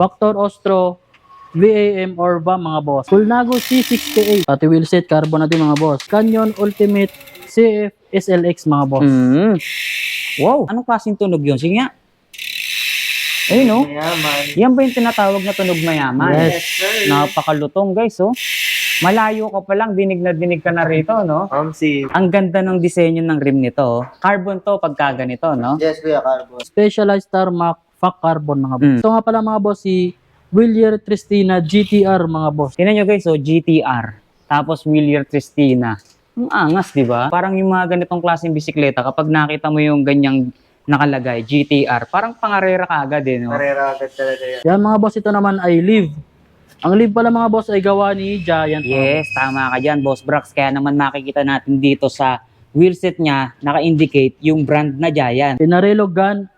Factor Ostro, VAM or VAM mga boss. Colnago C68, pati wheelset carbon natin mga boss. Canyon Ultimate CF SLX mga boss. Wow, anong klaseng tunog yun? Sige nga. Ayun, no? Mayaman. Yan ba yung tinatawag na tunog mayaman? Yes. sir. Napakalutong, guys, oh. Malayo ka pa lang, dinig na dinig ka na rito, no? Si. Ang ganda ng disenyo ng rim nito, oh. Carbon to pagka ganito, no? Yes, Kuya Carbon. Specialized Tarmac FAC Carbon mga boss. Ito nga pala mga boss si Willier Tristina GTR mga boss. Tingnan nyo, guys, oh, GTR. Tapos Willier Tristina. Ang angas, di ba? Parang yung mga ganitong klaseng bisikleta, kapag nakita mo yung ganyang nakalagay, GTR, parang pangarera ka agad, eh, no? Karera agad talaga yan. Yan mga boss, ito naman ay Live. Ang Live pala mga boss ay gawa ni Giant. Yes, tama ka dyan, Boss Brax. Kaya naman makikita natin dito sa wheelset niya, naka-indicate yung brand na Giant. Pinarello Gun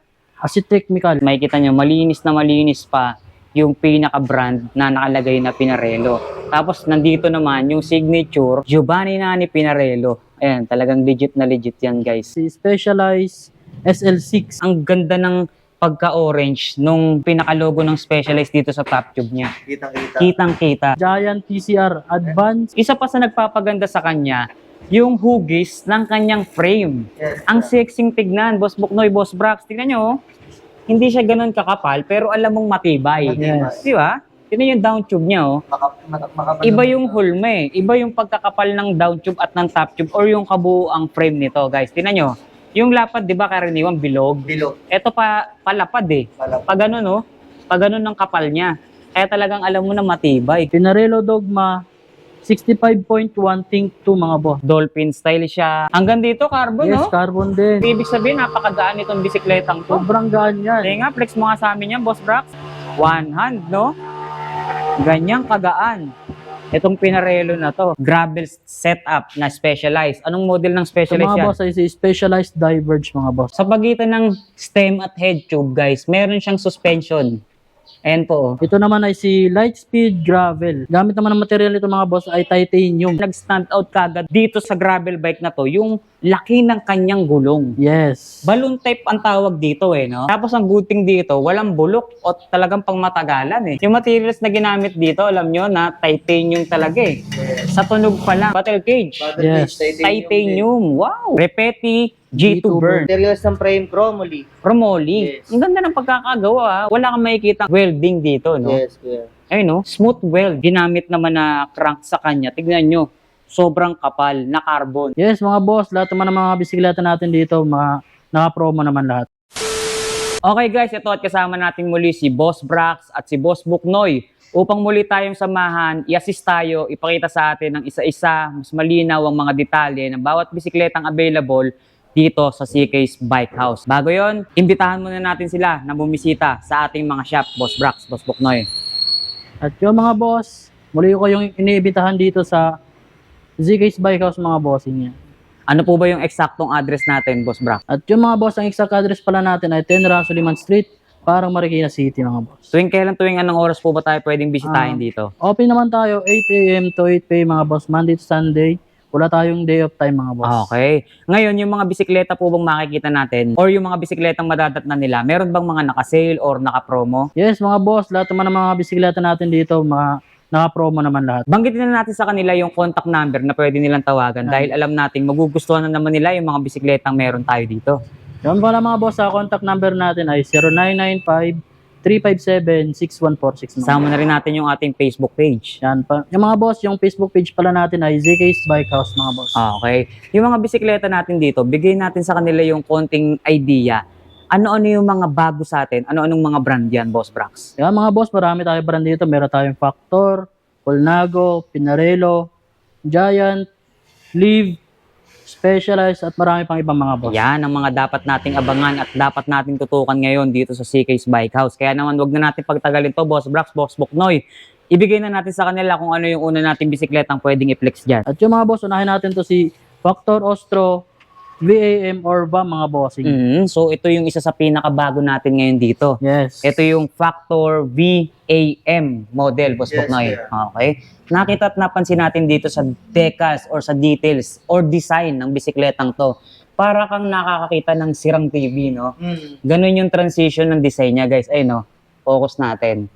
Acid Technical. Makikita nyo, malinis na malinis pa yung pinaka-brand na nakalagay na Pinarello. Tapos nandito naman yung signature, Giovanni Nani Pinarello. Ayan, talagang legit na legit yan, guys. Si Specialized SL6. Ang ganda ng pagka-orange nung pinaka-logo ng Specialized dito sa top tube niya. Kitang-kita. Kitang-kita. Giant PCR Advanced. Isa pa sa nagpapaganda sa kanya, yung hugis ng kanyang frame. Yes, Ang sexing tignan, Boss Buknoy, Boss Brax. Tignan nyo, oh. Hindi siya ganun kakapal, pero alam mong matibay. Yes. Di ba? Tignan yung down tube niya, oh. Makapal. Iba yung hulme, iba yung pagkakapal ng down tube at ng top tube or yung kabuuang frame nito, guys. Tignan nyo. Yung lapad, di ba, karaniwang bilog? Bilog. Ito pa, palapad eh. Palapad. Pag ganun, oh. Pag ganun ng kapal niya. Kaya talagang alam mo na matibay. Pinarello Dogma 65.1 Think 2 mga boss. Dolphin style siya. Hanggang dito, carbon, Yes, no? carbon din. Ibig sabihin, napakagaan itong bisikletang to. Sobrang gaan yan. Kaya nga, flex mo nga sa amin yan, Boss Brax. One hand, no? Ganyang kagaan. Itong Pinarello na to. Gravel setup na specialized. Anong model ng Ito specialized mga yan? boss ay si Specialized Diverge mga boss. Sa pagitan ng stem at head tube, guys, meron siyang suspension. Ayan po, oh. Ito naman ay si Lightspeed Gravel. Gamit naman ng material nito mga boss ay titanium. Nag-stand out kagad dito sa gravel bike na to, yung laki ng kanyang gulong. Yes. Balloon type ang tawag dito eh, no? Tapos ang good thing dito, walang bulok o talagang pangmatagalan eh. Yung materials na ginamit dito, alam nyo na titanium talaga eh. Sa tunog pa lang. Battle cage. Yes. Titanium. Wow. Repeti G2 burn. Materials ng frame, chromoly. Promoli. Yes. Ang ganda ng pagkakagawa. Ah. Wala kang makikita welding dito, no? Yes, Kuya. Ayun, no? Smooth weld. Ginamit naman na crank sa kanya. Tignan nyo. Sobrang kapal na carbon. Yes mga boss, lahat naman ng mga bisikleta natin dito, mga naka-promo naman lahat. Okay guys, ito at kasama natin muli si Boss Brax at si Boss Buknoy. Upang muli tayong samahan, i-assist tayo, ipakita sa atin ng isa-isa, mas malinaw ang mga detalye ng bawat bisikletang available dito sa CK's Bike House. Bago yon, imbitahan muna natin sila na bumisita sa ating mga shop, Boss Brax, Boss Buknoy. At yung mga boss, muli ko yung iniibitahan dito sa ZK's Bike House mga bossing niya. Ano po ba yung eksaktong address natin, Boss Brax? At yung mga boss, ang exact address pala natin ay 10 Rasuliman Street, parang Marikina City mga boss. Tuwing anong oras po ba tayo pwedeng bisitahin dito? Open naman tayo 8 AM to 8 PM mga boss, Monday to Sunday. Wala tayong day off time mga boss. Okay. Ngayon, yung mga bisikleta po bang makikita natin or yung mga bisikletang madadatnan nila, meron bang mga naka-sale or naka-promo? Yes mga boss, lahat naman ng mga bisikleta natin dito, mga naka-promo naman lahat. Banggitin na natin sa kanila yung contact number na pwede nilang tawagan dahil alam nating magugustuhan na naman nila yung mga bisikletang meron tayo dito. Yan pala mga boss, sa contact number natin ay 0995-357-6146. Sama na rin natin yung ating Facebook page. Yan pa. Yung mga boss, yung Facebook page pala natin ay ZK's Bike House mga boss. Okay. Yung mga bisikleta natin dito, bigay natin sa kanila yung konting idea. Ano-ano yung mga bago sa atin? Ano-anong mga brand yan, Boss Brax? Yan mga boss, marami tayong brand dito. Meron tayong Factor, Colnago, Pinarello, Giant, Live, Specialized, at marami pang ibang mga boss. Yan ang mga dapat nating abangan at dapat nating tutukan ngayon dito sa CK's Bike House. Kaya naman wag na natin pagtagalin to, Boss Brax, Boss Buknoy. Ibigay na natin sa kanila kung ano yung una nating bisikletang pwedeng i-flex dyan. At yung mga boss, unahin natin to si Factor Ostro, VAM or VAM mga bossing. So ito yung isa sa pinakabago natin ngayon dito. Yes. Ito yung Factor VAM model, Boss Yes, Buknoy. sir. Okay. Nakita at napansin natin dito sa decals or sa details or design ng bisikletang to. Para kang nakakakita ng sirang TV, no? Ganun yung transition ng design niya, guys. Ay, no? Focus natin.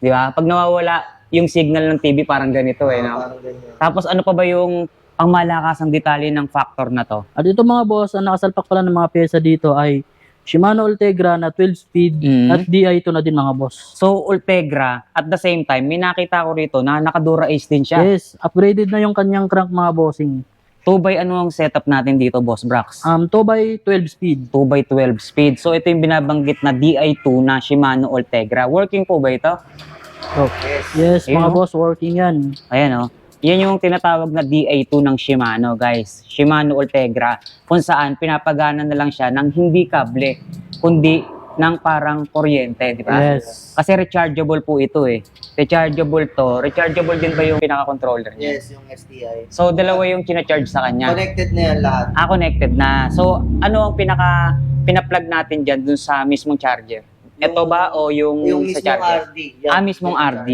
Di ba? Pag nawawala yung signal ng TV, parang ganito eh. No? Parang ganyan. Tapos ano pa ba yung pangmalakasang detalye ng factor na to? At ito mga boss, ang nakasalpak pala ng mga pyesa dito ay Shimano Ultegra na 12-speed Mm. at Di2 na din mga boss. So, Ultegra, at the same time, may nakita ko rito na naka-Dura Ace din siya. Yes, upgraded na yung kanyang crank mga bossing. 2x ano ang setup natin dito, Boss Brax? 2x12 speed. 2x12 speed. So, ito yung binabanggit na Di2 na Shimano Ultegra. Working po ba ito? Oh. Yes. Yes, Ayun, mga no? boss, working yan. Ayan, oh. Yan yung tinatawag na Di2 ng Shimano, guys. Shimano Ultegra. Kung saan, pinapagana na lang siya ng hindi kable, kundi ng parang kuryente, di ba? Yes. Kasi rechargeable po ito eh. Rechargeable to. Rechargeable din ba yung pinaka-controller niya? Yes, yung STI. So, dalawa yung kina-charge sa kanya. Connected na yan lahat. Connected na. So, ano ang pina-plug natin dyan dun sa mismong charger? Ito ba o yung Yung sa mismong charger? RD. Yan. Mismong RD.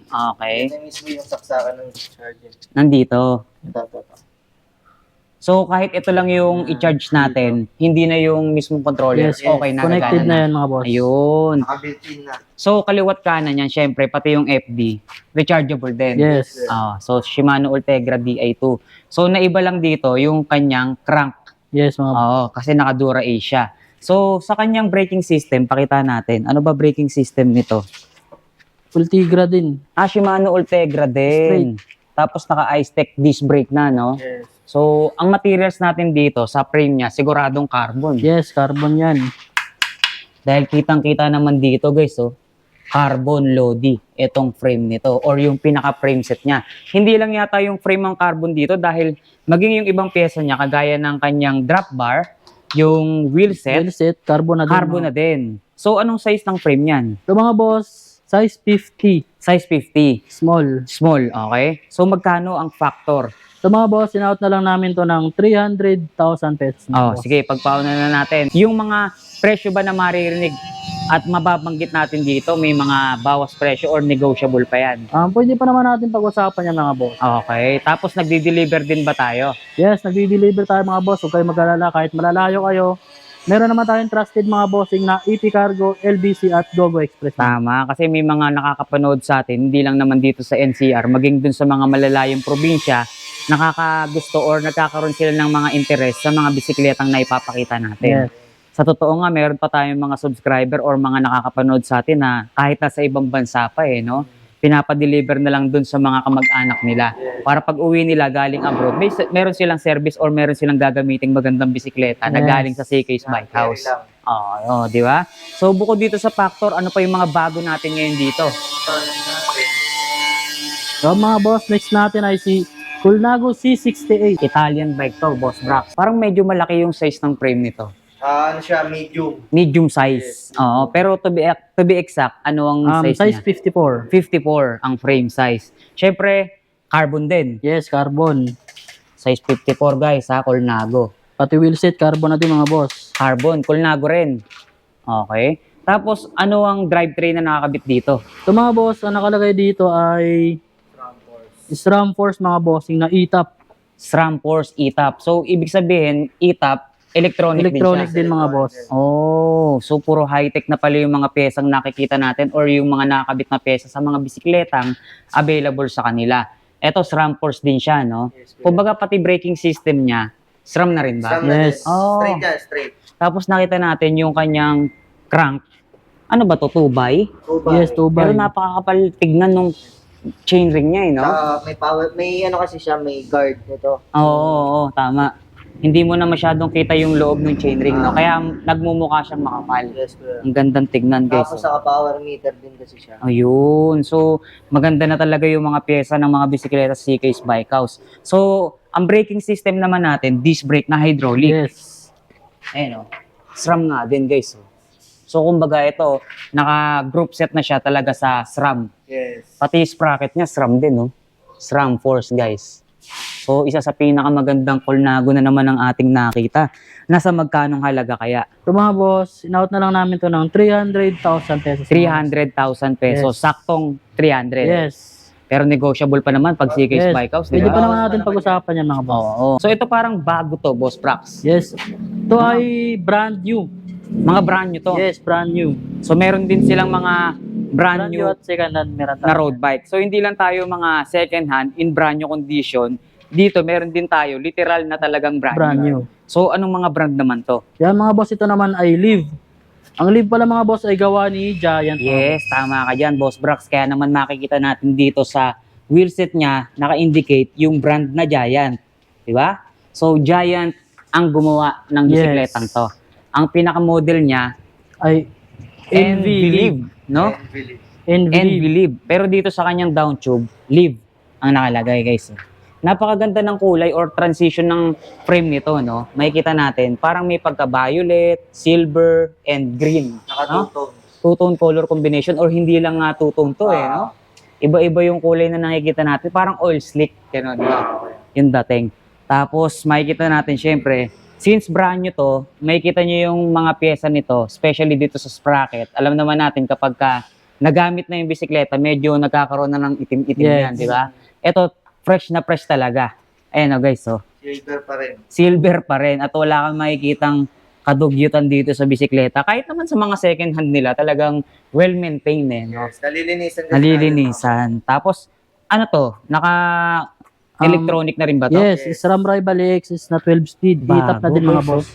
Okay. Yan mismo yung saksakan ng charger. Nandito. Ito. So, kahit ito lang yung i-charge natin, hindi na yung mismong controller. Yes, Okay na. Connected gagana na yan mga boss. Ayun. Naka-built-in na. So, kaliwat kanan yan, syempre, pati yung FD, rechargeable din. Yes. So, Shimano Ultegra Di2. So, naiba lang dito yung kanyang crank. Yes, mga boss. Kasi naka-Dura Ace siya. So, sa kanyang braking system, pakita natin. Ano ba braking system nito? Ultegra din. Shimano Ultegra din. Tapos naka-Icetec disc brake na, no? Yes. So, ang materials natin dito sa frame niya, siguradong carbon. Yes, carbon yan. Dahil kitang-kita naman dito, guys, oh. Carbon Lodi, itong frame nito or yung pinaka-frame set niya. Hindi lang yata yung frame ang carbon dito dahil maging yung ibang pyesa niya kagaya ng kanyang drop bar, yung wheel set, Wheel set, carbon na din. carbon na din. So, anong size ng frame niyan? Ito mga boss, size 50. Size 50. Small. Small, okay? So, magkano ang factor? Ito mga boss, in-out na lang namin to ng 300,000 pesos. mga boss. Sige, pagpauna na natin. Yung mga presyo ba na maririnig at mababanggit natin dito, may mga bawas presyo or negotiable pa yan? Pwede pa naman natin pag-usapan yan mga boss. Okay. Tapos, nagdi-deliver din ba tayo? Yes, nagdi-deliver tayo mga boss. Huwag kayo mag-alala kahit malalayo kayo. Meron naman tayong trusted mga bossing na EP Cargo, LBC at Gogo Express. Tama, kasi may mga nakakapanood sa atin, hindi lang naman dito sa NCR, maging dun sa mga malalayong probinsya, nakakagusto or nagkakaroon sila ng mga interes sa mga bisikletang na ipapakita natin. Yes. Sa totoo nga, meron pa tayong mga subscriber or mga nakakapanood sa atin na kahit nasa ibang bansa pa no? Pinapadeliver na lang dun sa mga kamag-anak nila. Para pag uwi nila galing abroad, meron silang service or meron silang gagamiting magandang bisikleta na Yes. galing sa CK's Bike House. Di ba? So, bukod dito sa factor, ano pa yung mga bago natin ngayon dito? So mga boss, next natin ay si Colnago C68. Italian bike to, Boss Brax. Parang medyo malaki yung size ng frame nito. Ano siya, medium. Medium size. Pero to be exact, ano ang size Size niya? 54. 54 ang frame size. Syempre, carbon din. Yes, carbon. Size 54 guys, Colnago. Pati wheel set, carbon na din mga boss. Carbon, Colnago rin. Okay. Tapos, ano ang drivetrain na nakakabit dito? Ito mga boss, ang nakalagay dito ay SRAM Force mga bossing na E-top. SRAM Force E-top. So, ibig sabihin, E-top, electronic Electronic din mga boss. So puro high-tech na pala yung mga pyesang nakikita natin or yung mga nakakabit na pyesa sa mga bisikletang available sa kanila. Ito, SRAM Force din siya, no? Kumbaga pati braking system niya, SRAM na rin ba? Stram na Yes. din. Straight yan, straight. Tapos nakita natin yung kanyang crank. Ano ba to? 2x? Yes, 2x. Pero napakakapal tignan nung chainring niya, no? May power, may ano kasi siya, may guard nito. Oo, tama. Hindi mo na masyadong kita yung loob ng chainring, no? Kaya nagmumukha siyang makapal. Yes, bro. Ang gandang tignan, guys. Tapos saka power meter din kasi siya. Ayun. So, maganda na talaga yung mga pyesa ng mga bisikleta sa CK's Bike House. So, ang braking system naman natin, disc brake na hydraulic. Yes. Ayan, SRAM nga din, guys. So, kumbaga ito, naka-group set na siya talaga sa SRAM. Yes. Pati sprocket niya, SRAM din, no? SRAM Force, guys. So, isa sa pinakamagandang Colnago na naman ang ating nakita. Nasa magkanong halaga kaya? Ito mga boss, in-out na lang namin to ng 300,000 pesos. 300,000 pesos. Yes. Saktong 300. Yes. Pero negotiable pa naman pag CK's Yes. Bike House, di Pwede pa ba? naman natin pag-usapan yan mga boss. Oo. So, ito parang bago to, Boss Prax. Yes. Ito ay brand new. Mga brand nyo to. Yes, brand new. So, meron din silang mga brand new at second hand meron na road bike. So hindi lang tayo mga second hand in brand new condition. Dito meron din tayo literal na talagang brand new. So anong mga brand naman to? Yan mga boss, ito naman ay Live. Ang Live pala mga boss ay gawa ni Giant. Yes, tama ka dyan, Boss Brax. Kaya naman makikita natin dito sa wheelset niya, naka-indicate yung brand na Giant. Di ba? So Giant ang gumawa ng bisikletang to. Ang pinaka-model niya Ay and Believe, no? And And Believe. Pero dito sa kanyang down tube, Live ang nakalagay, guys. Napakaganda ng kulay or transition ng frame nito, no? Makikita natin, parang may pagka-violet, silver, and green. Nakatutong. Two-tone color combination or hindi lang nga two-tone to, no? Iba-iba yung kulay na nakikita natin, parang oil slick, gano'n, di ba? Yung dating. Tapos, makikita natin, syempre, since brand new to, makikita nyo yung mga pyesa nito, especially dito sa sprocket. Alam naman natin kapag nagamit na yung bisikleta, medyo nagkakaroon na ng itim-itim yan, di ba? Ito, fresh na fresh talaga. Ayan o guys, so. Silver pa rin. Silver pa rin at wala kang makikitang kadugyutan dito sa bisikleta. Kahit naman sa mga second hand nila, talagang well-maintained no? Yes, nalilinisan. Nalilinisan. Tapos, ano to? Naka-electronic na rin ba to? Yes, SRAM Rival X is na 12 speed. Bago, Hitap na din mga guys, boss.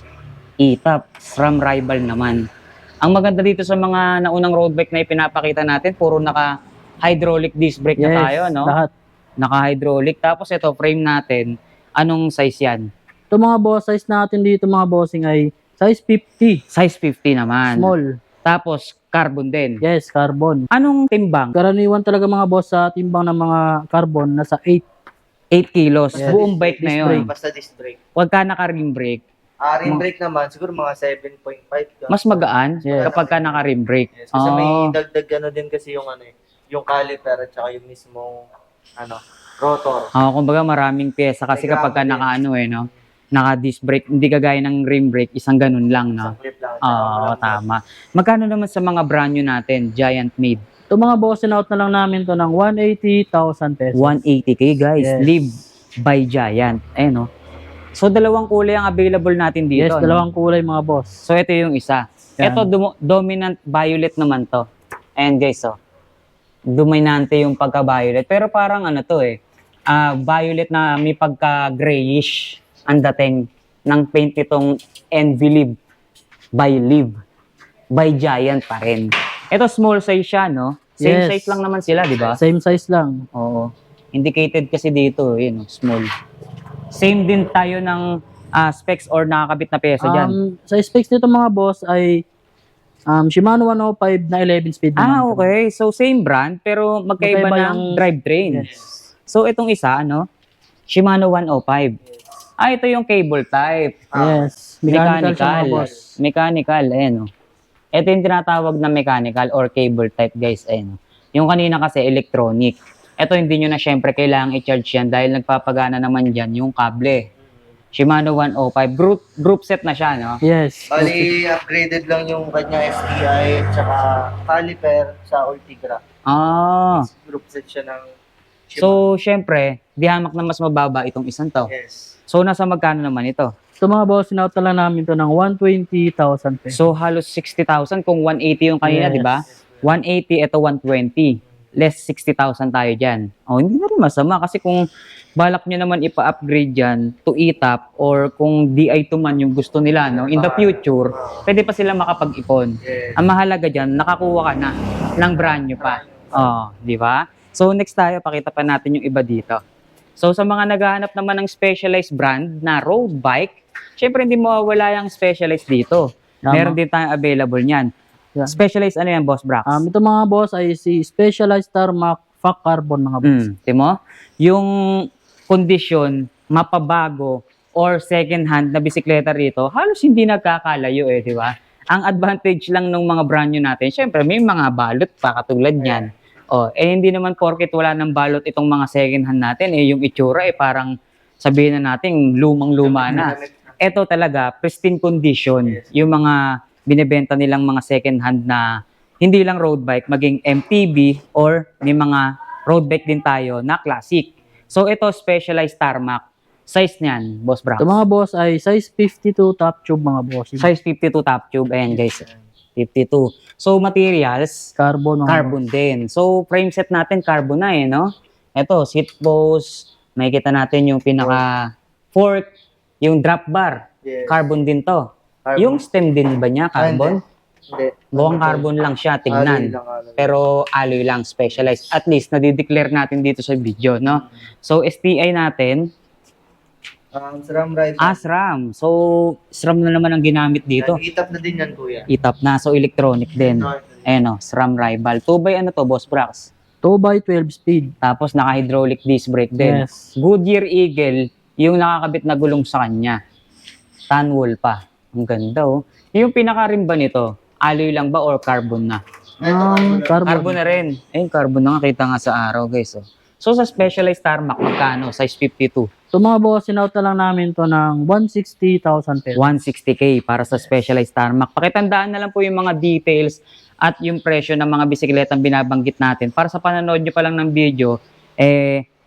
ETAP, SRAM Rival naman. Ang maganda dito sa mga naunang road bike na ipinapakita natin, puro naka-hydraulic disc brake na tayo, no? Lahat. Naka-hydraulic. Tapos ito, frame natin. Anong size yan? Ito mga boss, size natin dito mga bossing ay size 50. Size 50 naman. Small. Tapos, carbon din. Yes, carbon. Anong timbang? Karaniwan talaga mga boss sa timbang ng mga carbon nasa 8. 8 kilos. Yes. Buong bike na Disc yun. brake. Basta disc brake. Huwag ka naka-rim brake. Rim brake naman, siguro mga 7.5. Mas magaan Yes. kapag ka naka-rim brake. Yes, kasi may Oh. dagdag ano din kasi yung ano yung caliper at saka yung mismong rotor. Kumbaga maraming pyesa kasi May kapag ka gamit din. naka-ano no? Naka-disc brake, hindi kagaya ng rim brake, isang ganun lang, no? Isang clip lang. Oo, tama. Magkano naman sa mga brand new natin, Giant made? Ito mga boss, in-out na lang namin to ng 180,000 pesos. 180k guys, Yes. Live by Giant. Ayun, no? So, dalawang kulay ang available natin dito. Yes, no? dalawang kulay mga boss. So, ito yung isa. Yan. Ito, dominant violet naman to. Ayan guys, oh. Dominante yung pagka-violet. Pero parang ano to violet na may pagka-grayish ang dating ng paint itong Envy Live by Live by Giant pa rin. Ito, small size siya, no? Same Yes. size lang naman sila, di ba? Same size lang. Oo. Indicated kasi dito, yun, small. Same din tayo ng specs or nakakabit na peso dyan. Sa specs nito mga boss ay Shimano 105 na 11 speed naman. Okay. So, same brand, pero magkaiba Magkaiba ng yung- drivetrain. Yes. So, itong isa, Shimano 105. Ito yung cable type. Yes. Mechanical siya mga boss. Mechanical, ayan, Ito yung tinatawag na mechanical or cable type, guys, ayan, Yung kanina kasi electronic. Ito hindi nyo na syempre kailangang i-charge yan dahil nagpapagana naman dyan yung kable. Shimano 105. Group set na siya, no? Yes. Bali, upgraded lang yung kanya STI at saka caliper sa Ultigra. Group set siya ng Shimano. So, syempre, di hamak na mas mababa itong isang to. Yes. So, nasa magkano naman ito? Ito mga boss, in-out na lang namin to ng 120,000 pesos. So, halos 60,000 kung 180 yung kanina, Yes. di ba? 180, ito 120. Less 60,000 tayo dyan. Hindi na rin masama kasi kung balak nyo naman ipa-upgrade dyan to ETAP or kung Di2 man yung gusto nila, no? In the future, pwede pa sila makapag-ipon. Yes. Ang mahalaga dyan, nakakuha ka na ng brand nyo pa. Di ba? So, next tayo, pakita pa natin yung iba dito. So, sa mga naghahanap naman ng specialized brand na road bike, syempre hindi mawawala yung specialized dito. Tama. Meron din tayong available niyan. Yeah. Specialized ano yan, Boss Brax? Ito mga boss ay si Specialized Tarmac Fak Carbon mga boss. Timo? Yung condition, mapabago, or second hand na bisikleta rito, halos hindi nagkakalayo di ba? Ang advantage lang ng mga brand new natin, syempre may mga balot pa katulad niyan. Hindi naman porket wala ng balot itong mga second hand natin, yung itsura parang sabihin na natin lumang-luma na. Ito talaga, pristine condition. Yung mga binebenta nilang mga second hand na hindi lang road bike, maging MTB or may mga road bike din tayo na classic. So ito, specialized tarmac. Size niyan, Boss Brax. Ito mga boss ay size 52 top tube mga boss. Size 52 top tube. Ayan guys. 52. So, materials, Carbon. carbon din. So, frame set natin, carbon na no? Ito, seat post, makikita natin yung pinaka fork, yung drop bar, Yes. carbon din to. Carbon. Yung stem din ba niya, carbon? Hindi. Buwang carbon lang siya, tignan. Pero alloy lang, specialized. At least, nadideclare natin dito sa video, no? So, STI natin, SRAM rifle. SRAM. So, SRAM na naman ang ginamit dito. Itap na din yan, kuya. Itap na, so electronic din. Ayan o, SRAM Rival. 2 by ano to, Boss Brax? 2x12 speed. Tapos naka-hydraulic disc brake din. Yes. Goodyear Eagle, yung nakakabit na gulong sa kanya. Tanwol pa. Ang ganda oh. Yung pinaka-rim ba nito, alloy lang ba or carbon na? Carbon. Carbon na rin. Ayun, carbon na nga. Kita nga sa araw, guys. Oh. So, sa Specialized Tarmac, magkano? Size 52. So mga boss, sinauta lang namin to ng 160,000 pesos. 160K para sa Specialized Tarmac. Pakitandaan na lang po yung mga details at yung presyo ng mga bisikletang binabanggit natin. Para sa panonood nyo pa lang ng video,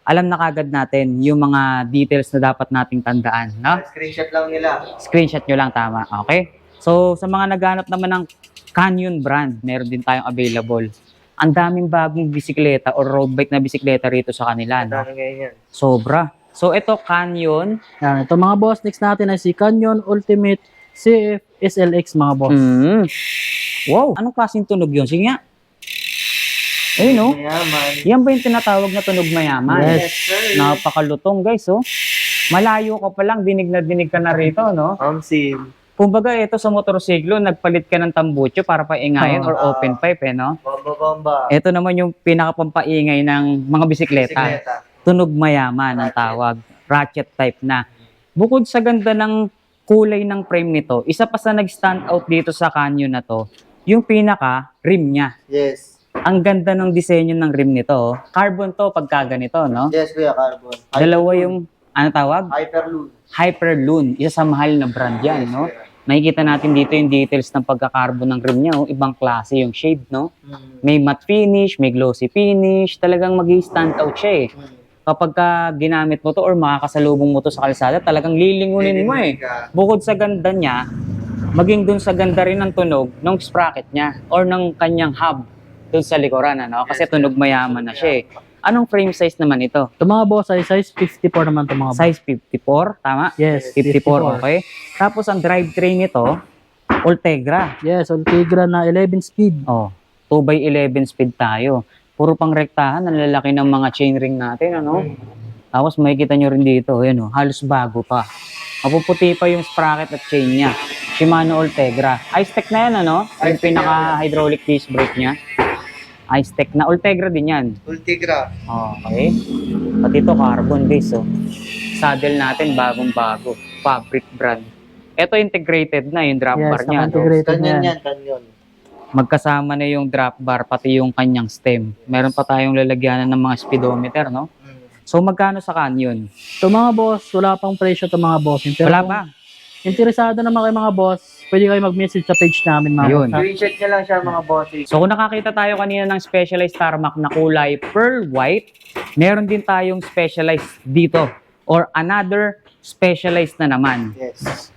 alam na kagad natin yung mga details na dapat nating tandaan. No? Screenshot lang nila. Screenshot nyo lang, tama. Okay? So, sa mga naghanap naman ng Canyon brand, meron din tayong available. Ang daming bagong bisikleta or road bike na bisikleta rito sa kanila. No? Dami ngayon yan. Sobra. So, ito, Canyon. Yan, ito mga boss, next natin ay si Canyon Ultimate CF SLX mga boss. Wow, anong klaseng tunog yun? Sige nga. Ayun, no? Mayaman. Yan ba yung tinatawag na tunog mayaman? Yes. sir. Napakalutong, guys, oh. Malayo ka pa lang, dinig na dinig ka na rito, no? Sim. Kumbaga, ito sa motorsiklo, nagpalit ka ng tambucho para paingayin or open pipe, no? Bomba-bomba. Ito naman yung pinakapampaingay ng mga bisikleta. Tunog mayaman ang tawag. Ratchet type na. Bukod sa ganda ng kulay ng frame nito, isa pa sa nag-stand out dito sa Canyon na to, yung pinaka-rim niya. Yes. Ang ganda ng disenyo ng rim nito. Oh. Carbon to pagka ganito, no? Yes, kuya, carbon. Dalawa yung, ano tawag? Hyperloon. Hyperloon. Isa sa mahal na brand yan, no? Makikita natin dito yung details ng pagka-carbon ng rim niya. Oh. Ibang klase yung shade, no? May matte finish, may glossy finish. Talagang mag-stand out siya eh. Kapag ka ginamit mo to or makakasalubong mo to sa kalsada, talagang lilingunin mo eh. Bukod sa ganda niya, maging dun sa ganda rin ng tunog ng sprocket niya or ng kanyang hub dun sa likuran, ano? Kasi tunog mayaman na siya eh. Anong frame size naman ito? Ito mga boss ay size 54 naman ito mga boss. Size 54, tama? Yes, 54, okay. Tapos ang drivetrain nito, Ultegra. Yes, Ultegra na 11 speed. Oh, 2x11 speed tayo. Puro pang rektahan, ang lalaki ng mga chainring natin, ano? Tapos makikita nyo rin dito, yun, oh, halos bago pa. Mapuputi pa yung sprocket at chain niya. Shimano Ultegra. Ice-Tech na yan, ano? Yung pinaka-hydraulic disc brake niya. Ice-Tech na. Ultegra din yan. Ultegra. Okay. Pati ito, carbon base, oh. Saddle natin, bagong-bago. Fabric brand. Ito integrated na yung drop bar niya. No? Integrated na Kanyon yan. yan, kanyon. Magkasama na yung drop bar, pati yung kanyang stem. Meron pa tayong lalagyanan ng mga speedometer, no? So, magkano sa Canyon? Ito mga boss, wala pang presyo ito mga boss. Pero Wala kung pa. interesado naman kayo mga boss, pwede kayo mag-message sa page namin mga Yun. boss. Screenshot niya lang siya mga bossing. So, kung nakakita tayo kanina ng specialized tarmac na kulay pearl white, meron din tayong specialized dito. Or another specialized na naman. Yes.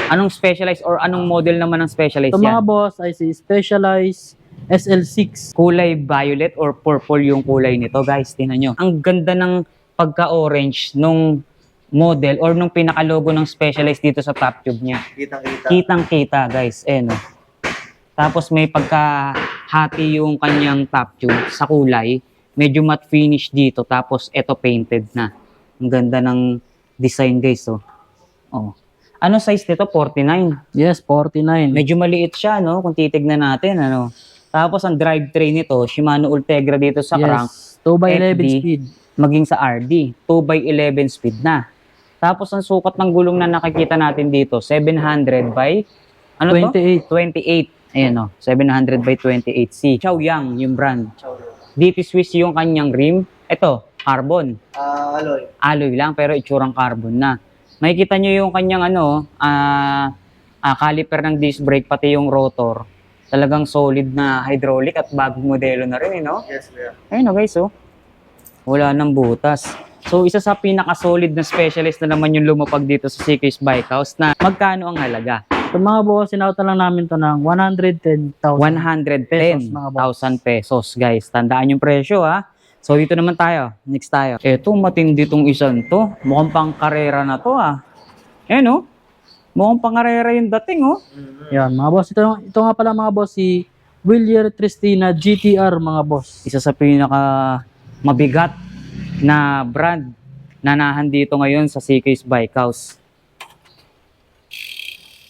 Anong specialized or anong model naman ng specialized Ito mga yan? boss ay si Specialized SL6. Kulay violet or purple yung kulay nito, guys. Tingnan nyo. Ang ganda ng pagka-orange nung model or nung pinaka-logo ng specialized dito sa top tube niya. Kitang-kita. Kitang-kita, guys. Eh, no? Tapos may pagka-hati yung kanyang top tube sa kulay. Medyo matte finish dito. Tapos ito painted na. Ang ganda ng design, guys. Oh. Oh. Ano size nito? 49. Yes, 49. Medyo maliit siya, no? Kung titignan natin, ano? Tapos ang drivetrain nito, Shimano Ultegra dito sa crank. Yes, 2x11 FD. speed. Maging sa RD, 2x11 speed na. Tapos ang sukat ng gulong na nakikita natin dito, 700 by ano 28. to? 28. Ayan o, 700 by 28C. Chaoyang yung brand. DT Swiss yung kanyang rim. Ito, carbon. Alloy. Alloy lang pero itsurang carbon na. Makikita nyo yung kanyang ano, caliper ng disc brake pati yung rotor. Talagang solid na hydraulic at bagong modelo na rin, no? Yes, kuya. Ayun o guys, oh. Wala nang butas. So, isa sa pinaka-solid na specialist na naman yung lumapag dito sa CK's Bike House na magkano ang halaga? Sa mga boss, sinauta lang namin to ng 110,000. 110,000 pesos, guys. Tandaan yung presyo, ha. So, dito naman tayo. Next tayo. Eto, matindi tong isang to. Mukhang pang karera na to, ha. Ayan, oh. Mukhang pang karera yung dating, oh. Yan, mga boss. Ito nga pala mga boss, si Willier Tristina GTR, mga boss. Isa sa pinaka mabigat na brand na nahan dito ngayon sa CK's Bike House.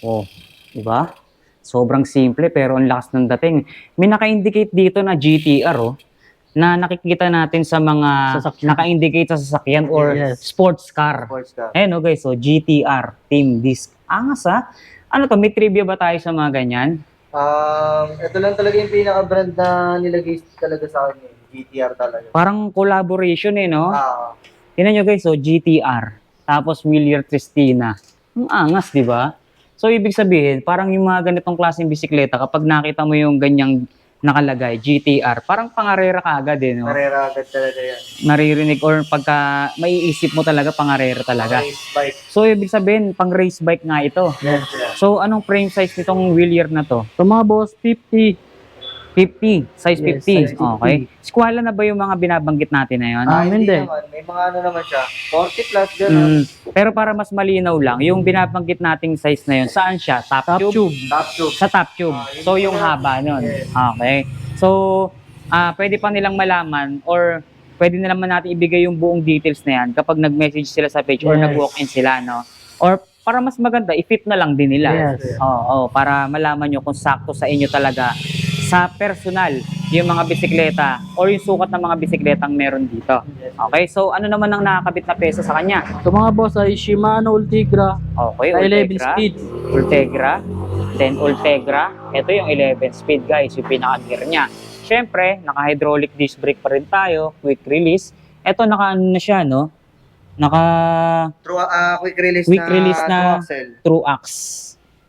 Oh, di ba? Sobrang simple pero ang lakas ng dating. May naka-indicate dito na GTR, oh, na nakikita natin sa mga Sasakyan. naka-indicate sa sasakyan or Yes. sports car. Sports car. Ayan, oh, guys, so GTR Team Disc. Angas, ha? Ano to, may trivia ba tayo sa mga ganyan? Ito lang talaga yung pinaka-brand na nilagay talaga sa akin. GTR talaga. Parang collaboration, no? Ah, Tingnan nyo, guys, so GTR. Tapos Willier Tristina. Ang angas, di ba? So, ibig sabihin, parang yung mga ganitong klaseng bisikleta, kapag nakita mo yung ganyang nakalagay, GTR, parang pangarera ka agad, no? karera agad talaga yan. Naririnig or pagka maiisip mo talaga, pangarera talaga. Race bike. So, ibig sabihin, pang race bike nga ito. Yes, yeah. So, anong frame size nitong Willier na to? Ito mga boss, 50. 50, size Yes, 50. size 50. Okay. Squala na ba yung mga binabanggit natin na yun? Hindi. naman. May mga ano naman siya. 40 plus gano'n. Pero para mas malinaw lang, yung binabanggit nating size na yun, saan siya? Top, Top tube? tube. Top tube. Sa top tube. So, yung haba nun. Yes. Okay. So, pwede pa nilang malaman or pwede na naman natin ibigay yung buong details na yan kapag nag-message sila sa page or Yes. nag-walk-in sila, no? Or para mas maganda, i-fit na lang din nila. Yes. Oo, para malaman nyo kung sakto sa inyo talaga sa personal yung mga bisikleta or yung sukat ng mga bisikletang meron dito. Okay, so ano naman ang nakakabit na peso sa kanya? Ito mga boss ay Shimano Ultegra Okay, na 11 Ultegra. speed. Ultegra. Then Ultegra. Ito yung 11 speed, guys, yung pinaka-gear niya. Siyempre, naka-hydraulic disc brake pa rin tayo, quick release. Ito naka-ano na siya, no? Naka Quick release Quick release na- true axle. true axe.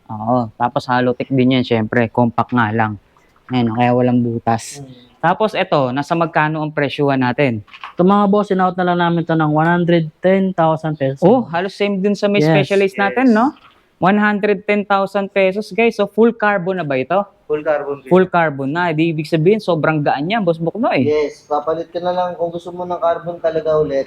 Oo, tapos Halotech din yan, siyempre, compact nga lang. Ayan, kaya walang butas. Tapos ito, nasa magkano ang presyuhan natin? Ito mga boss, sinaut na lang namin ito ng 110,000 pesos. Oh, halos same din sa may Yes, specialist natin, no? 110,000 pesos, guys. So, full carbon na ba ito? Full carbon. Full carbon na. Di ibig sabihin, sobrang gaan niya, Boss Buknoy. Yes, papalit ka na lang kung gusto mo ng carbon talaga ulit.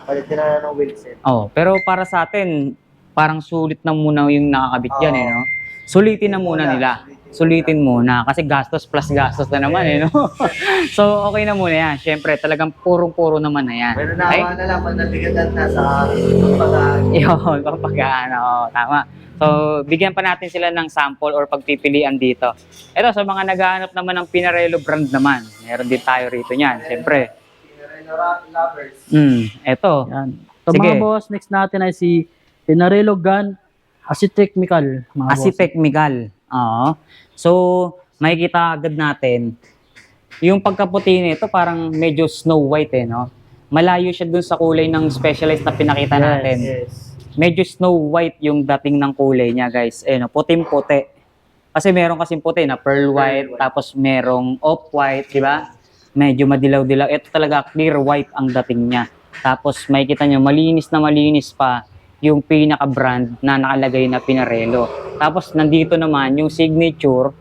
Palit ka na lang ng wheelset. Oh, pero para sa atin, parang sulit na muna yung nakakabit yan, Oo. no? Sulitin na muna nila. Sulitin muna. Kasi gastos plus gastos na naman, no? So, okay na muna yan. Siyempre, talagang purong-puro naman na yan. Pero Okay? naawa na lang pag nabigatan na sa pag Yun, papagana. Oo, tama. So, bigyan pa natin sila ng sample or pagpipilian dito. Ito, sa mga naghahanap naman ng Pinarello brand naman, meron din tayo rito niyan, siyempre. lovers. Ito. Yan. Ito Sige. mga boss, next natin ay si Pinarello Gun Technical. Mga boss. Technical. Oo. So, makikita agad natin, yung pagkaputi nito parang medyo snow white, no? Malayo siya dun sa kulay ng specialized na pinakita Yes, natin. Yes. Medyo snow white yung dating ng kulay niya, guys. No, puting-puti. Kasi meron kasing puti na pearl white, white. tapos merong off-white, di ba? Medyo madilaw-dilaw. Ito talaga clear white ang dating niya. Tapos makikita nyo, malinis na malinis pa yung pinaka-brand na nakalagay na Pinarello. Tapos nandito naman yung signature,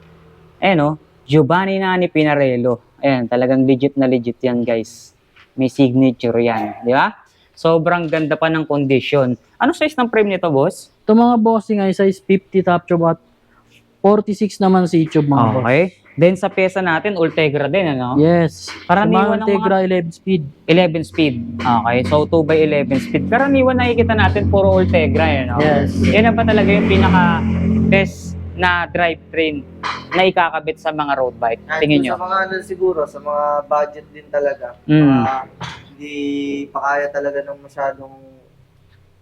Giovanni Nani Pinarello. Ayan, talagang legit na legit yan, guys. May signature yan, di ba? Sobrang ganda pa ng condition. Ano size ng frame nito, boss? Ito mga bossing ay size 50 top tube at 46 naman si tube mga boss. Okay. Then sa pesa natin, Ultegra din, ano? Yes. Karaniwan Shimano ng Ultegra 11 speed. 11 speed. Okay, so 2x11 speed. Karaniwan nakikita natin puro Ultegra, no? Yes. Yan na ba talaga yung pinaka-best na drivetrain na ikakabit sa mga road bike? Tingin nyo? Sa mga ano siguro, sa mga budget din talaga. Mm. Hindi pa kaya talaga ng masyadong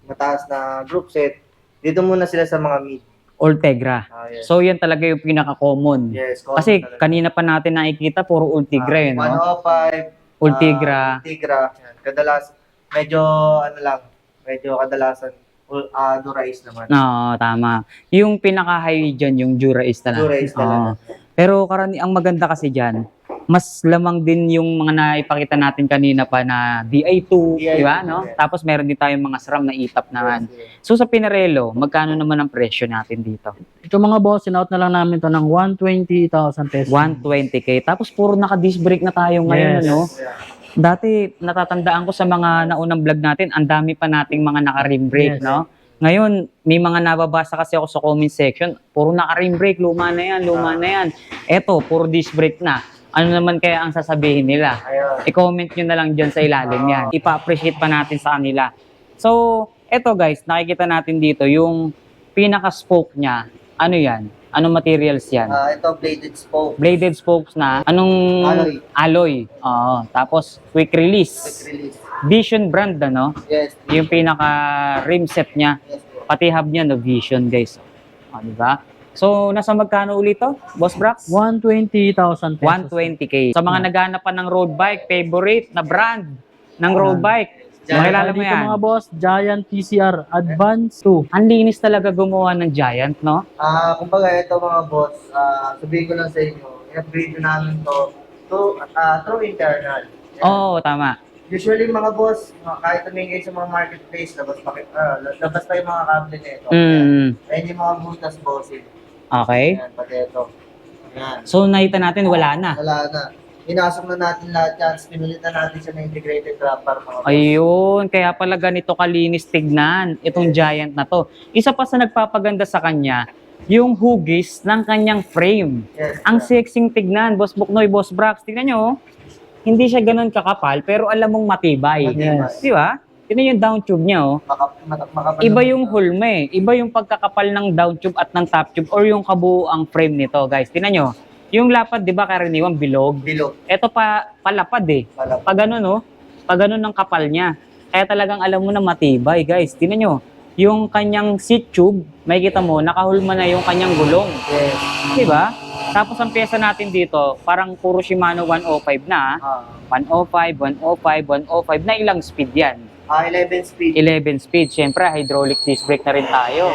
mataas na group set. Dito muna sila sa mga mid. Ultegra. Yes. So yan talaga yung pinaka-common. Yes, Kasi talaga. kanina pa natin nakikita puro Ultegra, no? 105, Ultegra. Ultegra. Yan. Kadalas, medyo medyo kadalasan Dura-Ace naman. Oo, tama. Yung pinaka-high dyan, yung Dura-Ace talaga. Dura-Ace talaga. Oo. Pero ang maganda kasi dyan, mas lamang din yung mga naipakita natin kanina pa na DI2, di ba, no? yes. Tapos meron din tayong mga SRAM na itap naman. So sa Pinarello, magkano naman ang presyo natin dito? Ito mga boss, sinout na lang namin to ng 120,000 pesos. 120k. Tapos puro naka-disc brake na tayo ngayon, Yes. ano? Dati, natatandaan ko sa mga naunang vlog natin, ang dami pa nating mga naka-rim brake, Yes. no? Ngayon, may mga nababasa kasi ako sa comment section, puro naka-rim brake, luma na yan, luma na yan. Eto, puro disc brake na. Ano naman kaya ang sasabihin nila? Ayun. I-comment nyo na lang dyan sa ilalim yan. Ipa-appreciate pa natin sa kanila. So, eto guys, nakikita natin dito, yung pinaka-spoke niya, ano yan? Anong materials yan? Ito, bladed spoke. Bladed spokes na, anong Alloy. alloy. Oo. Tapos, quick release. Quick release. Vision brand, ano? Yes. Yung pinaka rim set niya. Yes, bro. Pati hub niya, no? Vision, guys. O, diba? So, nasa magkano ulit to, Boss Brax? 120,000 pesos. 120k. Sa mga naghahanap pa ng road bike, favorite na brand ng road bike. Makilala mo Dito yan. mga boss, Giant TCR Advance 2. Ang linis talaga gumawa ng Giant, no? Kumbaga ito mga boss, sabihin ko lang sa inyo, i-upgrade namin to through internal. Yan. Oo, tama. Usually mga boss, kahit tumingin sa mga marketplace, labas pa yung mga kable nito. Mm. Ayan yung mga butas bossing. Okay. Ayan, pati ito. Ayan. So, nakita natin, wala na. Wala na. Inasok na natin lahat yan. Pinulitan natin siya ng integrated wrapper mga boss. Ayun, kaya pala ganito kalinis tignan itong Giant na to. Isa pa sa nagpapaganda sa kanya, yung hugis ng kanyang frame. Yes, Ang sir. sexing tignan, Boss Buknoy, Boss Brax. Tignan nyo, oh. Hindi siya ganun kakapal, pero alam mong matibay. Matibay. Di ba? Tignan yung down tube niya, oh. Makapal Iba yung hulme, iba yung pagkakapal ng down tube at ng top tube or yung kabuuang frame nito, guys. Tignan nyo. Yung lapad, di ba, karaniwang bilog? bilog. Ito pa, palapad eh. Palapad. Pag ganun, no? Pag ganun ang kapal niya. Kaya talagang alam mo na matibay, guys. Tingnan nyo. Yung kanyang seat tube, makikita mo, nakahulma na yung kanyang gulong. Yes. Di ba? Tapos ang pyesa natin dito, parang puro Shimano 105 na. 105, 105, 105. Na ilang speed yan? 11 speed. 11 speed. Siyempre, hydraulic disc brake na rin tayo.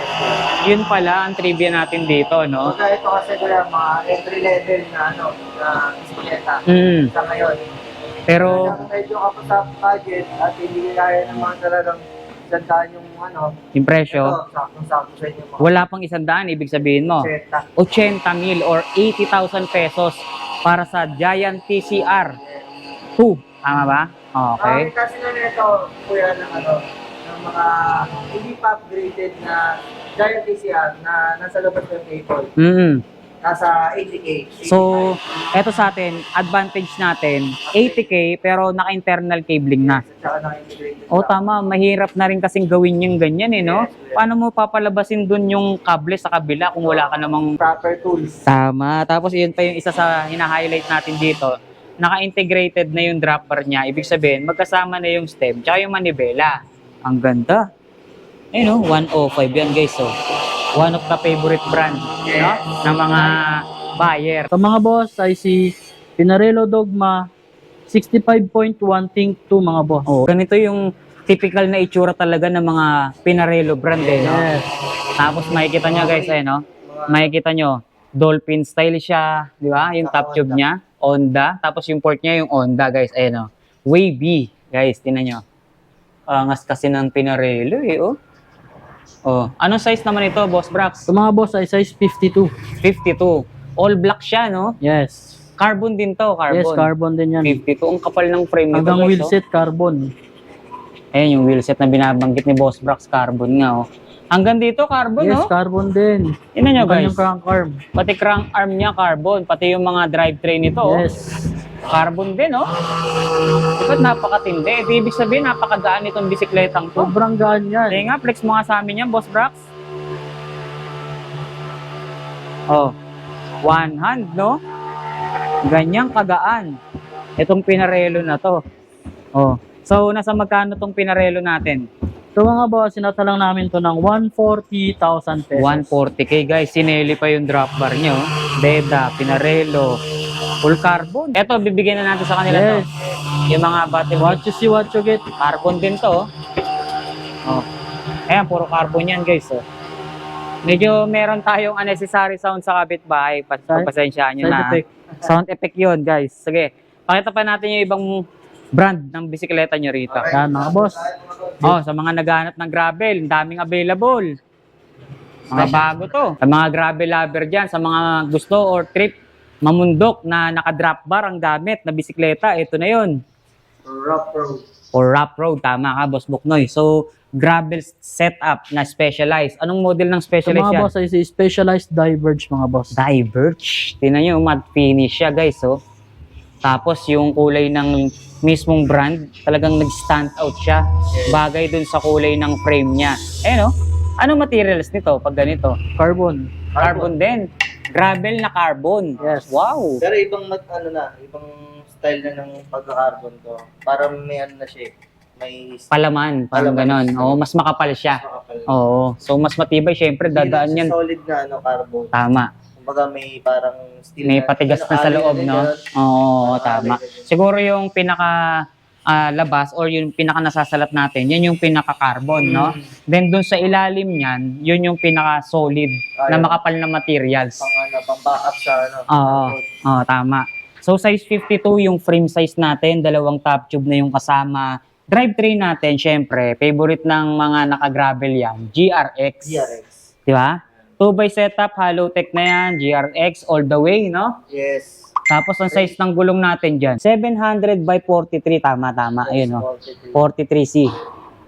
Yun pala ang trivia natin dito, no? Kaya ito kasi kuya, mga entry level na na bisikleta. Sa ngayon. Pero, Kaya medyo kapag sa budget at hindi kaya ng mga talagang sandaan yung yung presyo, ito, sakong-sakto sa inyo mga wala pang 100, ibig sabihin mo, seta. 80,000 or 80,000 pesos para sa Giant TCR 2. Tama ba? Okay. Kasi na nito, kuya, ng ng mga hindi pa upgraded na Giant TCR na nasa labas ng table. Nasa 80K. So, eto sa atin, advantage natin, 80k pero naka-internal cabling na. Tsaka naka-integrated. O tama, mahirap na rin kasing gawin yung ganyan eh, no? Paano mo papalabasin dun yung kable sa kabila kung wala ka namang... Proper tools. Tama. Tapos yun pa yung isa sa hina-highlight natin dito. Naka-integrated na yung drop bar niya. Ibig sabihin, magkasama na yung stem tsaka yung manibela. Ang ganda. Ayun, 105 yan guys. So, one of the favorite brand, no? Ng mga buyer. Sa mga boss ay si Pinarello Dogma 65.1 Think 2 mga boss. Oh, ganito yung typical na itsura talaga ng mga Pinarello brand eh, no? Yes. Tapos makikita nyo guys, no? Makikita nyo, dolphin style siya, di ba? Yung top tube niya, Honda. Tapos yung port niya yung Honda, guys. Ayan, no? Wavy, guys. Tingnan nyo. Angas kasi ng Pinarello, eh, oh. Oh, anong size naman ito, Boss Brax? Sa mga boss ay size 52. 52. All black siya, no? Yes. Carbon din to, carbon. Yes, carbon din yan. 52. Ang kapal ng frame nito, Hanggang guys, wheel oh. set carbon. Ayan, yung wheelset na binabanggit ni Boss Brax, carbon nga, oh. Hanggang dito, carbon, Yes, no? carbon din. Tingnan nyo, Ang guys. kanyang crank arm. Pati crank arm niya, carbon. Pati yung mga drivetrain nito, oh. Yes. Carbon din, oh. Diba't napakatindi. Ito ibig sabihin, napakagaan itong bisikletang to. Sobrang gaan yan. Kaya nga, flex mo nga sa amin yan, Boss Brax. Oh, one hand, no? Ganyang kagaan. Itong Pinarello na to. Oh. So, nasa magkano tong Pinarello natin? So mga boss, sinata lang namin to ng 140,000 pesos. 140k, guys. Sineli pa yung drop bar nyo. Beda, Pinarello, full carbon. Eto, bibigyan na natin sa kanila Yes. to. Yung mga battery. What you see, what you get. Carbon din to, oh. Oh. Ayan, puro carbon yan, guys, oh. Medyo meron tayong unnecessary sound sa kapitbahay. Pagpasensyaan nyo Side na. effect. Sound effect yun, guys. Sige, pakita pa natin yung ibang brand ng bisikleta nyo rito. Yan mga boss. Oh, sa mga naghahanap ng gravel, ang daming available. Mga bago to. Sa mga gravel lover dyan, sa mga gusto or trip, mamundok na naka-drop bar ang gamit na bisikleta, ito na yun. Rock road. Or rough road, tama ka, Boss Buknoy. So, gravel setup na specialized. Anong model ng Sa specialized mga yan? boss ay si Specialized Diverge mga boss. Diverge. Tingnan nyo, matte finish siya, guys. Oh. Tapos, yung kulay ng mismong brand, talagang nag-stand out siya. Bagay dun sa kulay ng frame niya. Eh, no? Anong materials nito pag ganito? Carbon. Carbon din. Gravel na carbon. Yes. Wow. Pero ibang ibang style na ng pagka-carbon to. Para may ano na siya, may Palaman, parang Palaman. ganon. Oo, mas makapal siya. makapal. Oo. So, mas matibay, syempre, Hindi lang dadaan siya yan. solid na carbon. Tama. Kumbaga may parang steel May patigas na sa alloy loob, din, no? ganun. Oo, Alloy tama. din. Siguro yung pinaka labas or yung pinaka nasasalat natin, yun yung pinaka carbon, no? Then dun sa ilalim niyan, yun yung pinaka solid na Ayun. makapal na materials. Pang backup sa Oo. Oo, tama. So size 52 yung frame size natin, dalawang top tube na yung kasama. Drivetrain natin, syempre, favorite ng mga naka-gravel yan, GRX. GRX. Di ba? 2x setup, hollow tech na yan, GRX all the way, no? Yes. Tapos ang size ng gulong natin dyan, 700 by 43, tama, ayun, no? 43C.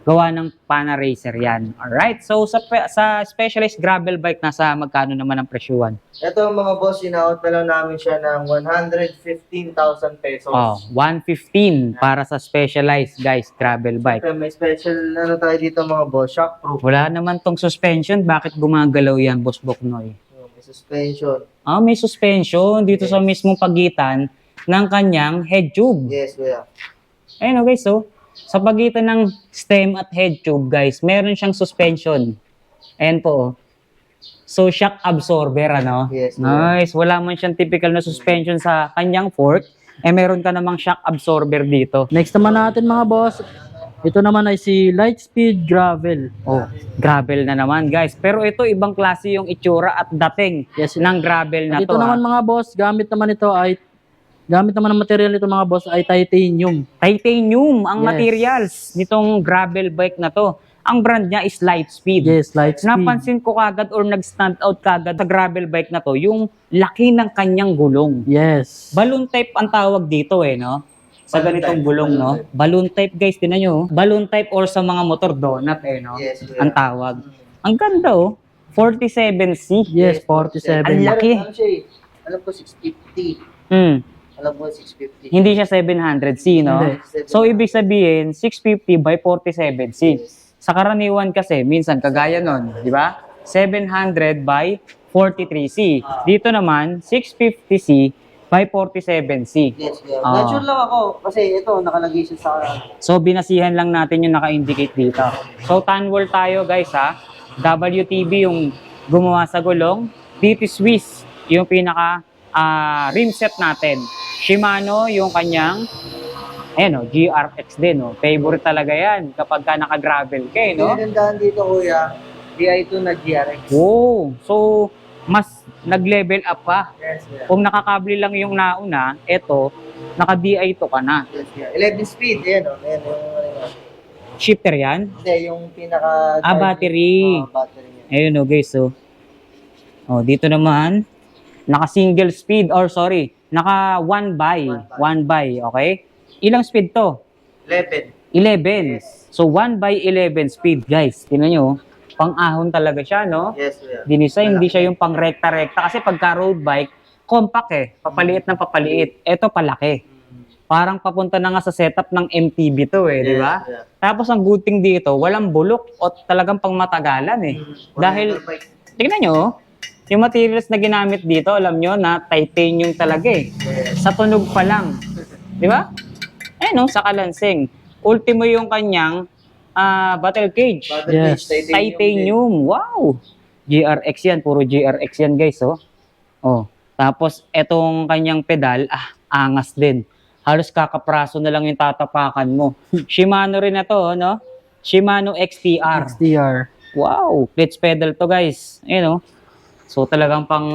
Gawa ng Pana Racer yan. Alright, so sa specialized gravel bike, nasa magkano naman ang presyuhan? Ito mga boss, in-out na lang namin siya ng 115,000 pesos. Oh, 115 para sa specialized, guys, gravel bike. Siyempre, may special tayo dito mga boss, shockproof. Wala naman tong suspension, bakit gumagalaw yan, Boss Boknoy? May suspension. Ah, may suspension dito sa mismong pagitan ng kanyang head tube. Yes, kuya. Ayun, okay, so sa pagitan ng stem at head tube, guys, meron siyang suspension. Ayan po, oh. So, shock absorber, ano? Yes, Nice. Wala man siyang typical na suspension sa kanyang fork. Eh, meron ka namang shock absorber dito. Next naman natin mga boss. Ito naman ay si Lightspeed Gravel. Oh, gravel na naman, guys. Pero ito, ibang klase yung itsura at dating Yes. ng gravel na At ito to. naman mga boss, gamit naman ng material nito mga boss ay titanium. Titanium ang Yes. materials nitong gravel bike na to. Ang brand niya is Lightspeed. Yes, Lightspeed. Napansin ko kagad or nag-stand out kagad sa gravel bike na to, yung laki ng kanyang gulong. Yes. Balloon type ang tawag dito no? Sa Balloon ganitong type, gulong, balloon no? type. Balloon type, guys, tinan nyo. Balloon type or sa mga motor, donut, no? Yes, kuya. Ang tawag. Ang ganda, 47C. Yes, 47. Ang laki. Ano siya eh? Alam ko 650. Hmm. Alam ko 650. Hindi siya 700C, no? Hindi. So, ibig sabihin, 650 by 47C. Yes. Sa karaniwan kasi, minsan kagaya nun, di ba? 700 by 43C. Dito naman, 650C by 47C. Yes, kuya. Ah. Not sure lang ako kasi ito nakalagay siya sa So, binasihan lang natin yung naka-indicate dito. So, Tanwol tayo, guys, ha? WTB yung gumawa sa gulong. DT Swiss yung pinaka rim set natin. Shimano yung kanyang GRX din, no? Favorite talaga yan kapag ka naka-gravel ka, no? Pinagandaan dito kuya, DI2 na GRX. Wow! So, mas nag-level up pa. Yes, kuya. Kung nakakabli lang yung nauna, eto, naka-DI2 ka na. Yes, kuya. 11 speed, ayan o. Ayan yung Shifter yan? hindi, yung pinaka... Battery. Battery niya. Ayun, guys, so. Oh, dito naman, naka-single speed, or sorry, naka 1 by, okay? Ilang speed to? 11. 11. Yes. So, 1 by 11 speed, guys. Tingnan nyo, pang-ahon talaga siya, no? Yes, kuya. Dinisa, hindi siya yung pang-rekta-rekta. Kasi pagka road bike, compact papaliit ng papaliit. Ito palaki. Parang papunta na nga sa setup ng MTB to di ba? Yes, yeah. Tapos ang good thing dito, walang bulok o talagang pangmatagalan Dahil, tingnan nyo, yung materials na ginamit dito, alam nyo na titanium talaga Sa tunog pa lang. Di ba? Sa kalansing. Ultimo yung kanyang battle cage. Yes. Titanium. Wow! GRX yan. Puro GRX yan, guys, Oh. Tapos, etong kanyang pedal, angas din. Halos kakapraso na lang yung tatapakan mo. Shimano rin na to, no? Shimano XTR. XDR. Wow, clutch pedal to guys. Ayun, oh. So talagang pang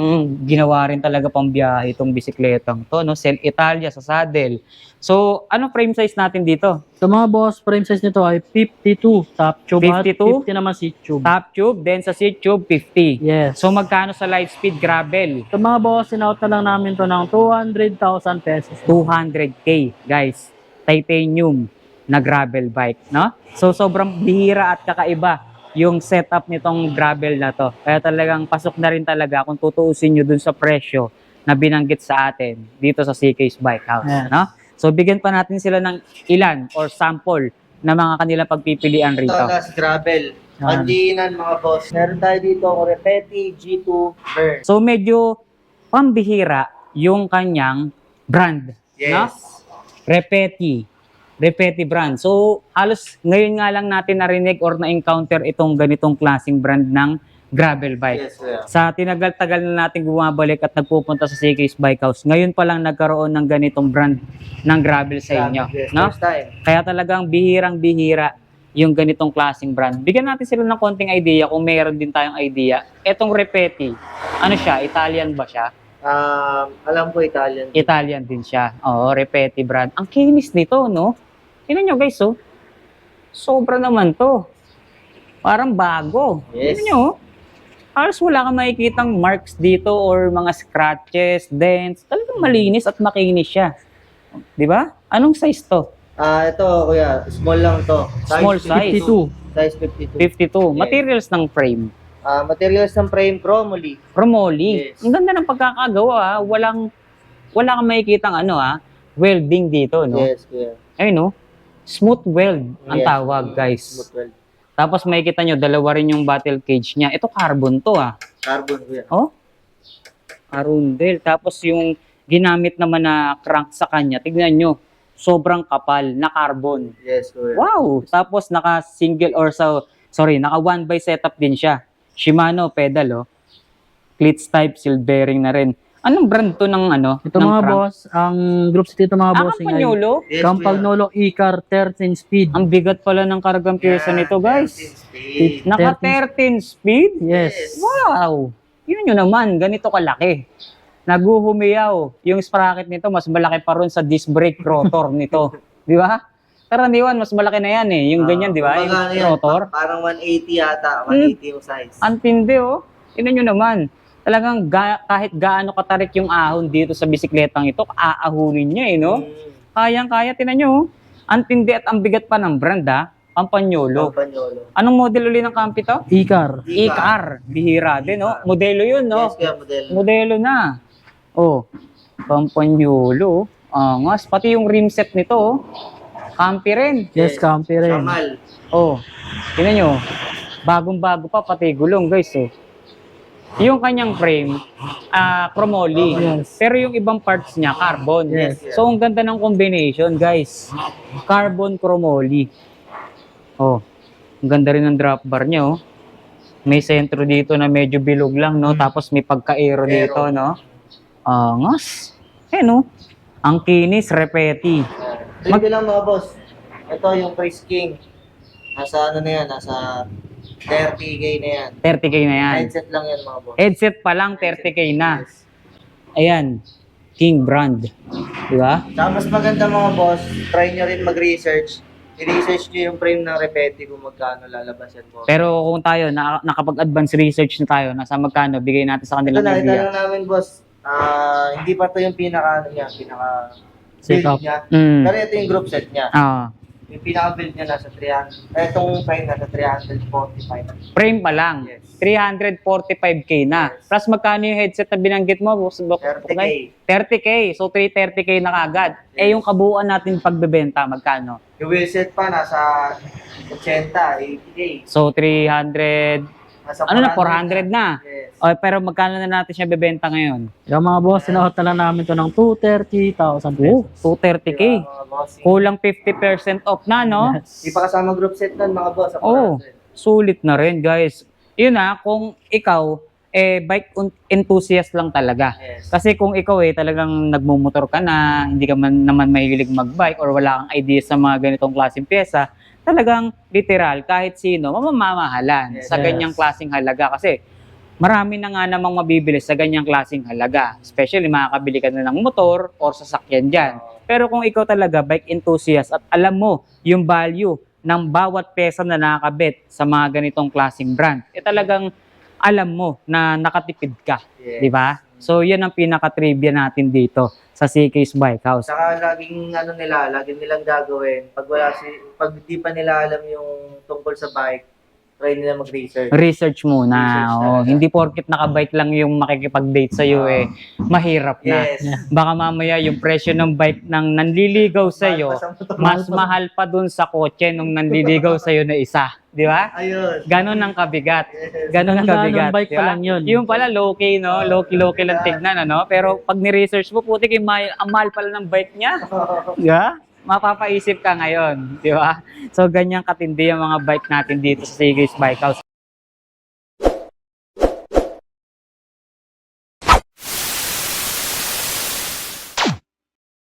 ginawa rin talaga pang biyahe itong bisikletang to, no? Cell Italia sa saddle. So, ano frame size natin dito? So mga boss, frame size nito ay 52 top tube at 52? 50 naman seat tube. Top tube, then sa seat tube 50. Yes. So magkano sa light speed gravel? So mga boss, sinout na lang namin to ng 200,000 pesos. 200k, guys. Titanium na gravel bike, no? So sobrang bihira at kakaiba yung setup nitong gravel na to. Kaya talagang pasok na rin talaga kung tutuusin nyo dun sa presyo na binanggit sa atin dito sa CK's Bike House, Yes. no? So bigyan pa natin sila ng ilan or sample na mga kanilang pagpipilian Ito rito. na si gravel. Yan. Pandiinan mga boss. Meron tayo dito Repeti G2 Burn. So medyo pambihira yung kanyang brand, no? Yes. Repeti brand. So, halos ngayon nga lang natin narinig or na-encounter itong ganitong klaseng brand ng gravel bike. Yes, kuya. Sa tinagal-tagal na natin bumabalik at nagpupunta sa CK's Bike House, ngayon pa lang nagkaroon ng ganitong brand ng gravel sa inyo. Yes, No? first time. Kaya talagang bihirang-bihira yung ganitong klaseng brand. Bigyan natin sila ng konting idea kung mayroon din tayong idea. Etong Repeti, ano siya? Italian ba siya? Alam ko Italian. Italian din siya. Oo, Repeti brand. Ang kinis nito, no? Tingnan nyo guys, oh. Sobra naman to. Parang bago. Yes. Tingnan nyo, oh. Halos wala kang makikitang marks dito or mga scratches, dents. Talagang malinis at makinis siya. Di ba? Anong size to? Ito kuya, small lang to. Small size. 52. Size 52. 52. Materials ng frame. Materials ng frame, chromoly. Chromoly. Yes. Ang ganda ng pagkakagawa, ha. Wala kang makikitang welding dito, no? Yes, kuya. Ayun, no? Smooth weld ang Yes. tawag, guys. Smooth weld. Tapos makikita nyo, dalawa rin yung battle cage niya. Ito carbon to, ah. Carbon kuya. Oh? Arundel. Tapos yung ginamit naman na crank sa kanya, tignan nyo, sobrang kapal na carbon. Yes, kuya. Wow! Tapos naka one by setup din siya. Shimano pedal, oh. Cleats type, seal bearing na rin. Anong brand to ng Ito ng mga crank? boss, ang group set ito mga bossing ay Campagnolo? Yes, Campagnolo Icar 13 speed. Ang bigat pala ng kargang pyesa nito, guys. Speed. Naka 13 speed? Yes. Wow! Yun nyo naman, ganito kalaki. Naguhumiyaw. Yung sprocket nito, mas malaki pa ron sa disc brake rotor nito. Di ba? Karaniwan, mas malaki na yan eh. Yung ganyan, di ba? Yung Kumbaga, ano yan, rotor. Parang 180 yata. 180 yung size. Ang tindi, oh. Tingnan nyo naman. Talagang kahit gaano katarik yung ahon dito sa bisikletang ito, aahunin niya eh, no? Kayang-kaya, tingnan nyo. Oh. Ang tindi at ang bigat pa ng brand, ha? Campagnolo. Campagnolo. Anong model uli ng Campi to? Icar. Icar. Bihira din, no? Modelo yun, no? Yes, kuya, model. Modelo na. Oh, Campagnolo. Angas. Pati yung rim set nito, oh. Campi rin. Yes, Campi rin. Shamal. Oh, tingnan nyo. Bagong-bago pa, pati gulong, guys, oh. Yung kanyang frame, chromoly. Yes. Pero yung ibang parts niya, carbon. Yes. So, ang ganda ng combination, guys. Carbon chromoly. Oh, ang ganda rin ng drop bar niya, oh. May sentro dito na medyo bilog lang, no? Tapos may pagka-aero dito, no? Angas. Eh, no? Ang kinis, Repeti. Trivia lang mga boss. Ito yung Praise King. Nasa ano na yan? Nasa 30K na yan. 30k na yan. Headset lang yan mga boss. Headset pa lang, 30k na. Yes. Ayan, King brand. Di ba? Tsaka mas maganda mga boss, try nyo rin mag-research. I-research nyo yung frame ng Repeti kung magkano lalabas yan boss. Pero kung tayo, nakapag-advance research na tayo, nasa magkano, bigay natin sa Ito kanilang na, idea. lang namin boss. Hindi pa to yung pinaka Setup. build niya. Mm. Pero ito yung group set niya. Ah, Yung pinaka-build niya nasa 300. Itong frame nasa 345. frame pa lang. Yes. 345k na. Yes. Plus magkano yung headset na binanggit mo? 30K. 30k. So 330k na kagad. Eh yung kabuuan natin pagbebenta, magkano? Yung wheelset pa nasa 80, 80K. So 300, Nasa ano na, 400 na. Yes. O, pero magkano na natin siya bebenta ngayon? Yung mga boss, sinout na lang namin to ng 230,000 Oh, pesos. 230k. Diba, mga bossing? Kulang 50% off na, no? Yes. Di pa kasama group set nun mga boss. Sa Oh, 400. sulit na rin, guys. Yun kung ikaw enthusiast lang talaga. Yes. Kasi kung ikaw talagang nagmumotor ka na, hindi ka man naman mahilig mag-bike or wala kang idea sa mga ganitong klaseng pyesa, talagang literal, kahit sino, mamamamahalan Yes. sa ganyang klaseng halaga. Kasi marami na nga namang mabibili sa ganyang klaseng halaga. Especially, makakabili ka na ng motor or sasakyan dyan. Pero kung ikaw talaga, bike enthusiast, at alam mo yung value ng bawat pesa na nakakabit sa mga ganitong klaseng brand, talagang alam mo na nakatipid ka. Yes. Di ba? So, yan ang pinaka-trivia natin dito sa CK's Bike House. Saka laging lagi nilang gagawin, pag di pa nila alam yung tungkol sa bike, try nila mag-research. Research muna. Research Oh, talaga. hindi porket nakabike lang yung makikipag-date sa'yo mahirap na. Yes. Baka mamaya yung presyo ng bike ng nanliligaw sa'yo, mas mahal pa dun sa kotse nung nanliligaw sa'yo na isa. Di ba? Ayun. Ganon ang kabigat. Yes. Ganon ang Ganda kabigat. ng bike di pa ba? lang yun. Yung pala, low-key, no? Low-key lang tignan, ano? Pero pag ni-research mo, putik, ang mahal pala ng bike niya. Di ba? Mapapaisip ka ngayon, di ba? So, ganyang katindi ang mga bike natin dito sa CK's Bike House.